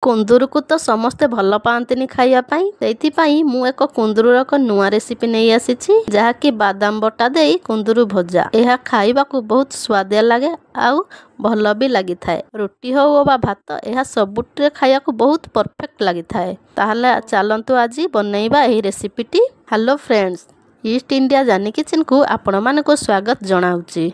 कुंदूरु तो समस्ते भल पाती खाइया से मु एक कुंदूर एक नुआ रेसिपी नहीं आसी जहाँकि बादाम बटा दे कुंदूरु भजा। यह खाइबा को बहुत स्वादिया लगे आउ भल भी लगी थाए। रुटी हो बा भात यह सबुटे खाइया को बहुत परफेक्ट लगी थाए। ताहले चलंतु आज बनैबा एही रेसिपीटी। हेलो फ्रेंड्स, ईस्ट इंडिया जानी किचन को आपण मानक स्वागत जनाउची।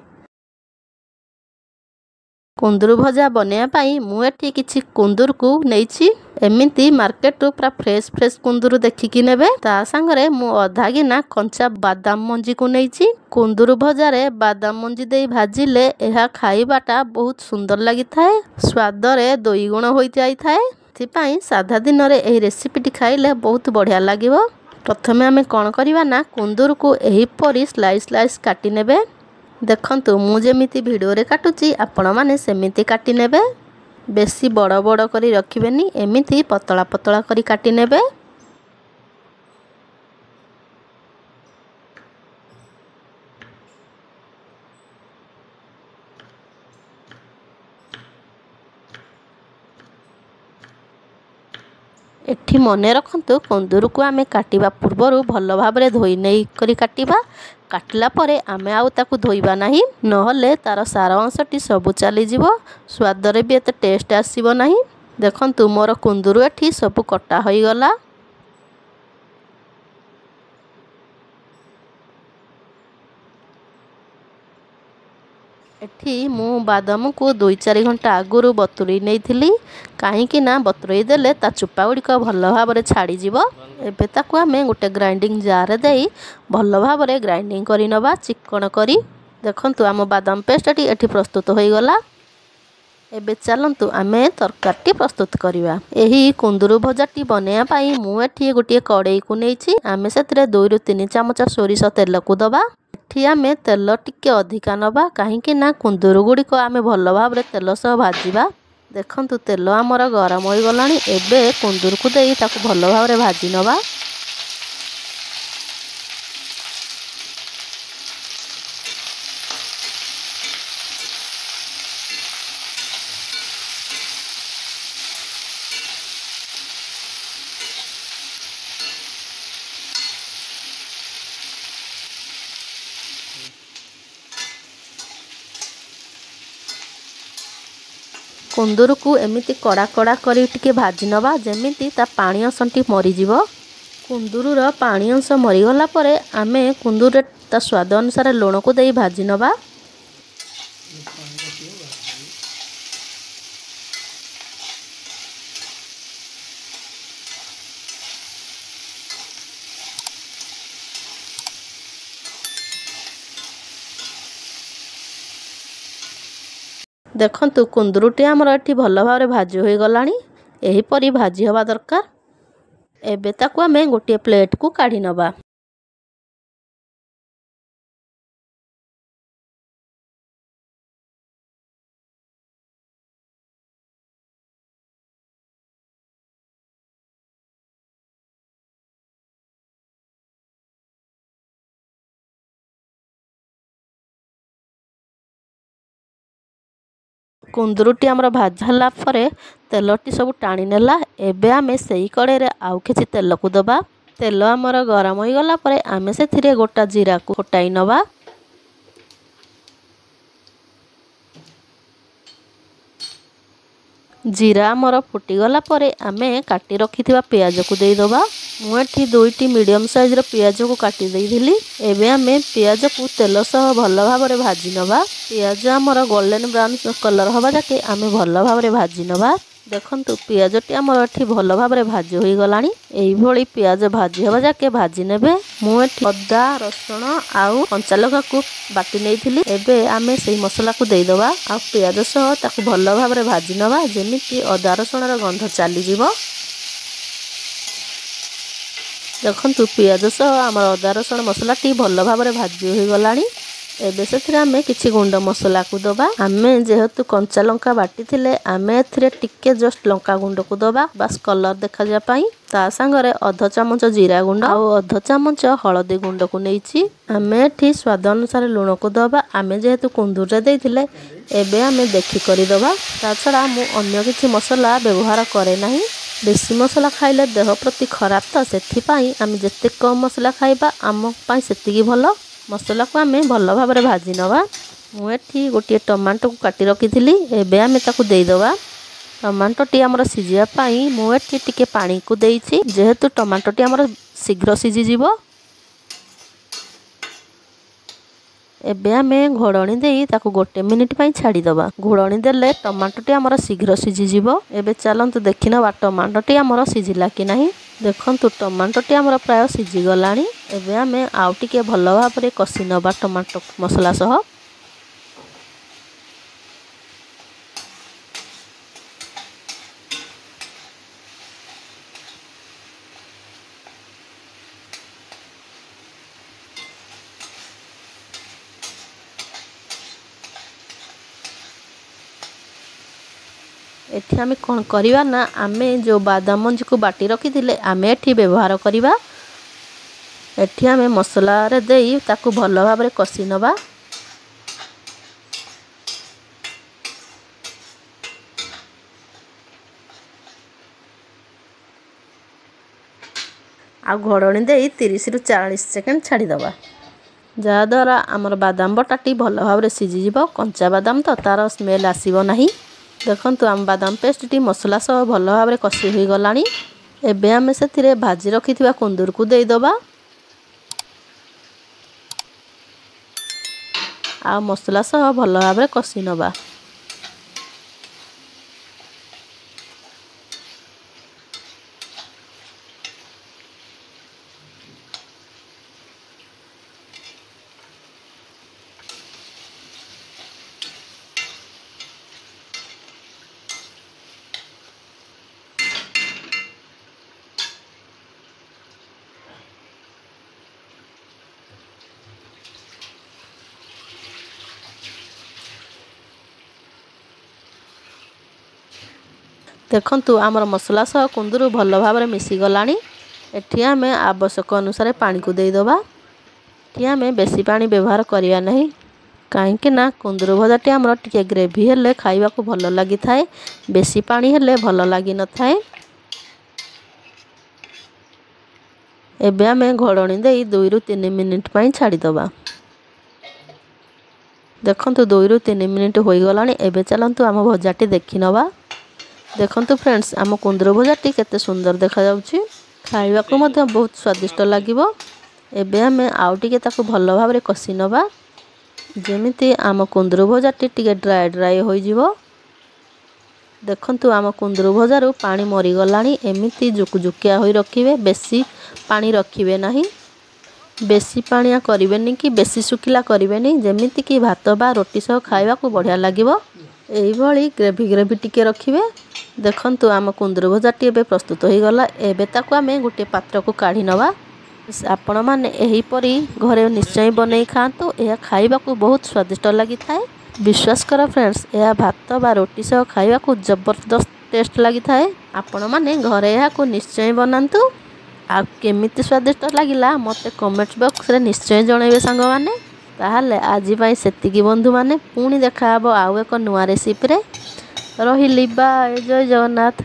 कुंदूरु भजा बनैया मुझे किसी कुंदूर को नहीं एमती मार्केट रू पूरा फ्रेश फ्रेश कुंदूरु देखिकी नेबे। ता संगरे मु अधा गिना कंचा बादाम मंजी को नहीं। कुंदूरु भजारे बादाम मंजी दे भाजिले यह खाइबाटा बहुत सुंदर लगी थाए, स्वाद रे दुई गुण हो जाई थाए। साधा दिन रे एही रेसिपीटी खाइले बहुत बढ़िया लागिवो। प्रथमे आमे कौन करिवा ना कुंदूरु को एही परी स्लाइस स्लाइस काटी नेबे। देखंतु मु जेमिति वीडियो रे काटुची आपण माने सेमिति काटी नेबे। बेसी बड़ बड़ करी रखिबेनी, एमिति पतला पतला करी काटी नेबे। एठी मने रखंतु कुंदूरु को आमे काटिबा पूर्वरु भल भाबरे धोई नै करी काटिबा। काटला परे आमे आउ ताकु धोइबा नाही, नहले तार सार अंशटी सबु चली जिवो, स्वाद रे भी एते टेस्ट आसीबो नाही। देखंतु मोर कुंदूरु एठी सबु कटा होई गला। एठी मु बादाम को 2-4 घंटा आगुरु बतुरी नहीं कहीं ना बतुरई देले ता चुपा गुड़िक भल भाव छाड़ी जीवो। एबे ताकु आमे गोटे ग्राइंडिंग जार दे भल भाव ग्राइंडिंग करी नबा चिकन करी। देखंतु आम बादाम पेस्टटी एठी प्रस्तुत हो गला। एबे चलंतु आमे तरकारीटी प्रस्तुत करिवा। एही कुंदूरु भजाटी बनैया पई मु एठी गोटे कड़ाई को नहीं। आमे सेतरे 2-3 चामच सोरिष तेल को दबा। एठी आमे तेल टिके अधिका नबा कहीं ना कुंदूरु गुड़िक आमे भल भाव तेल सह भाजिबा। देखंतु तेल आमर गरम हो गलानी। एबे कुंदूरु को देई ताकु भल भाव भाजी नबा। कुंदूरु को एमिति कड़ा कड़ा करी टिके भाजी नबा जेमिति ता पानी अंशटी मरीजिवो। कुंदूरुर पानी अंश मरीगला परे आमे कुंदूर ता स्वाद अनुसार लुण को देई भाजी नबा। देखंतु कुंदूरुटी आमर एठी भल भाव भाजी हो गलानी। एही परी भाजी हवा दरकार। एबे ताकु आमे गोटे प्लेट को काढी नबा। कुंदूरुटी आमर भाजला परे तेलटी सब टाणी नेला। एबे आमे सेई कड़े रे आउ किछि तेल को दबा। तेल आमर गरम हो गला परे आमे सेथिरे गोटा जीरा को फुटाई नबा। जीरा आमर फुटी गला परे आमे काटी रखिथिबा पियाज को देई दबा। मु एठी 2टी मीडियम साइज रो पियाज को काटी देइथिली। एबे आमे पियाज को तेल सह भल भाव भाजी नबा। पियाज आमर गोल्डन ब्राउन कलर हवा जाके आमे भल भाव भाजी नबा। देखंतु पियाजटी आमर एठी भल भाव भाजी हो गलानी। एही भली पियाज भाजी हवा जाके भाजी नेबे। मु एठी अदा रसुण आउ कंचा लंका को बाटी नेइथिली। एबे आमे सेही मसला को देई दबा आ पियाज सह ताकु भल भाव भाजी नबा जेमिति अदा रसुण रो गंध चली जिवो। देखंतु पियाज सह आमर अदा रसुण मसलाटी भल भाव भाजी हो गलानी। एबे से आमे किछि गुंड मसला को दबा। आमे जेहेतु कंचा लंका बाटी थिले आमे एथिरे टिके जस्ट लंका गुंड को दबा बस कलर देखा जा पाई। ता संगरे अध चामच जीरा गुंड और अध चामच हळदी गुंड को नेइछि। आमे एठी स्वाद अनुसार लूण को दबा। आमे जेहेतु कुंदूर रे देइथिले एबे आमे देखि करि दबा। ता छडा मु अन्य किछि मसला व्यवहार करे नाही। बेसी मसला खाइले देह प्रति खराब तो सेथिपाई आमे जेते कम मसला खाइबा आम पाई सेतिकी भलो। मसला को आमे भलो भाबरे भाजी नवा। मु एठी गोटे टमाटो को काटी रखिथिली एबे आमे ताकू देई दवा। टमाटो टी हमर सिजिया पाई मु एठी टिके पानी को देइछि जेहेतु टमाटो टी हमर शीघ्र सिजि जिवो। एबे आमे घोड़नी देई ताकू गोटे मिनिट पाई छाड़ी दवा। घोड़नी देले टमाटो टी हमर शीघ्र सिजि जिवो। एबे चलंतु देखिनवा टमाटो टी हमर सिजिला कि नाही। देखंतु टमाटो टी हमर प्राय सिजि गलानी। एबे आमे आउ टिके भलो भाबरे कसी नवा टमाटो मसला सह। एठी आमे कोन करिवा ना आमे जो बादाम मंजी को बाटी रखिथिले आमे एठी व्यवहार करिवा। एठी आमे मसला रे देई ताकू भलो भाबरे कसी नवा। आ घोड़नी देई 30 रु 40 सेकंड छाड़ी दवा। जा द्वारा हमर बादाम बटाटी भलो भाबरे सिजि जिवो। कंचा बादाम तो तार स्मेल आसीबो नाही। देखंतु आम बादाम पेस्ट टी मसला सह भलो भाबरे कसी होई गलानी। एबे आमे सेथिरे भाजी रखिथिबा कुंदूर को देई दबा। आ मसला सह भलो भाबरे कसी नबा। देखंतु आमर मसला सह कुंदूर भलो भाबरे मिसी गलानी। एठी आमे आवश्यक अनुसार पानी को देई दबा। एठी आमे बेसी पानी व्यवहार करिया नहीं काहेकि ना कुंदूर भजाटी आमर टिके ग्रेवी हेले खाइबा को भलो लागि थाए। बेसी पानी हेले भलो लागि न थाए। एबे आमे घोड़नी देई 2 रु 3 मिनिट पाई छाड़ी दबा। देखंतु 2 रु 3 मिनिट होई गलानी। एबे चलंतु आम भजाटी देखि नबा। देखंतु फ्रेंड्स आम कुंदूर भजाटी केते सुंदर देखा जाउछि। खाइबा को मध्य बहुत स्वादिष्ट लागिबो। एबे आमे आउ टिके ताकू भलो भाबरे कसी नबा जेमिति आम कुंदूर भजाटी टिके ड्राई ड्राई होई जिवो। देखंतु आम कुंदूर भजारू पानी मरी गलानी। एमिति जुकजुकिया होई रखिबे बेसी पानी रखिबे नाही। बेसी पानिया करिवेनी कि बेसी सुखिला करिवेनी जेमिति कि भात बा रोटी सह खाइबा को बढ़िया लागिबो। एई भली ग्रेवी ग्रेवी टिके रखिबे। देखंतु आम कुंदूर भजाटी एबे प्रस्तुत होई गला। एबे ताकू आमे गुटे पात्र को काढी नवा। आपण माने एही परी घरे निश्चय बनै खांतु। एहा खाइबा को बहुत स्वादिष्ट लागि थाए। विश्वास कर फ्रेंड्स एहा भात बा रोटी सह खाइबा को जबरदस्त टेस्ट लागि थाए। आपण माने घरे एहा को निश्चय बनांतु। आ केमिति स्वादिष्ट लागिला मते कमेंट बॉक्स रे निश्चय जणैबे संग माने। ताहाले आजि पाई सेतिकी बंधु माने पुणी देखा हबो आउ एक नुआ रेसिपी रे। रहिली बाय जय जगन्नाथ।